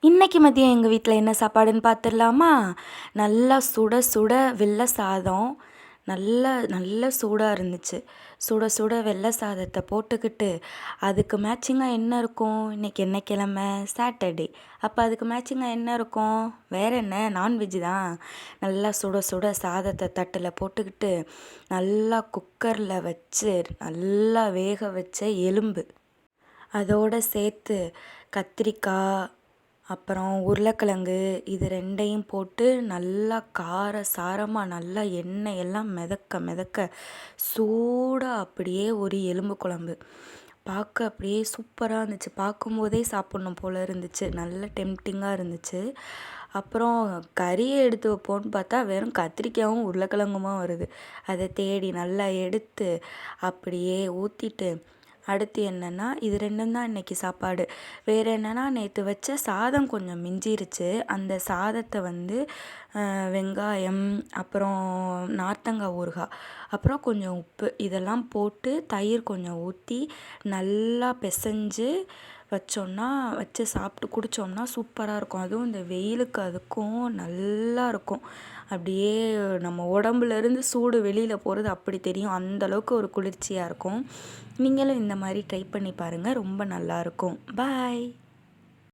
இன்னைக்கு மதியம் எங்கள் வீட்டில் என்ன சாப்பாடுன்னு பார்த்துடலாமா? நல்லா சுட சுட வெள்ளை சாதம். நல்ல நல்ல சூடாக இருந்துச்சு. சுட சுட வெள்ளை சாதத்தை போட்டுக்கிட்டு, அதுக்கு மேட்சிங்காக என்ன இருக்கும்? இன்னைக்கு என்ன கிழமை? சாட்டர்டே. அப்போ அதுக்கு மேட்சிங்காக என்ன இருக்கும்? வேற என்ன? நான்வெஜ் தான். நல்லா சுட சுட சாதத்தை தட்டில் போட்டுக்கிட்டு, நல்லா குக்கரில் வச்சு நல்லா வேக வச்ச எலும்பு அதோடு சேர்த்து கத்திரிக்காய், அப்புறம் உருளைக்கிழங்கு, இது 2யும் போட்டு நல்லா கார சாரமாக நல்லா எண்ணெய் எல்லாம் மிதக்க மிதக்க சூடாக அப்படியே ஒரு எலும்பு குழம்பு. பார்க்க அப்படியே சூப்பராக இருந்துச்சு. பார்க்கும்போதே சாப்பிட்ணும் போல் இருந்துச்சு. நல்ல டெம்ப்டிங்காக இருந்துச்சு. அப்புறம் கறியை எடுத்து வைப்போன்னு பார்த்தா வெறும் கத்திரிக்காயும் உருளைக்கிழங்குமா வருது. அதை தேடி நல்லா எடுத்து அப்படியே ஊற்றிட்டு, அடுத்து என்னென்னா இது 2ம் தான் இன்றைக்கி சாப்பாடு. வேறு என்னென்னா, நேற்று வச்ச சாதம் கொஞ்சம் மிஞ்சிருச்சு. அந்த சாதத்தை வெங்காயம், அப்புறம் நார்த்தங்காய் ஊறுகாய், அப்புறம் கொஞ்சம் உப்பு இதெல்லாம் போட்டு தயிர் கொஞ்சம் ஊற்றி நல்லா பிசைஞ்சு வச்சு சாப்பிட்டு குடித்தோம்னா சூப்பராக இருக்கும். அதுவும் இந்த வெயிலுக்கு அதுக்கும் நல்லா இருக்கும். அப்படியே நம்ம உடம்புலேருந்து சூடு வெளியில் போகிறது அப்படி தெரியும். அந்தளவுக்கு ஒரு குளிர்ச்சியாக இருக்கும். நீங்களும் இந்த மாதிரி ட்ரை பண்ணி பாருங்கள். ரொம்ப நல்லாயிருக்கும். பாய்.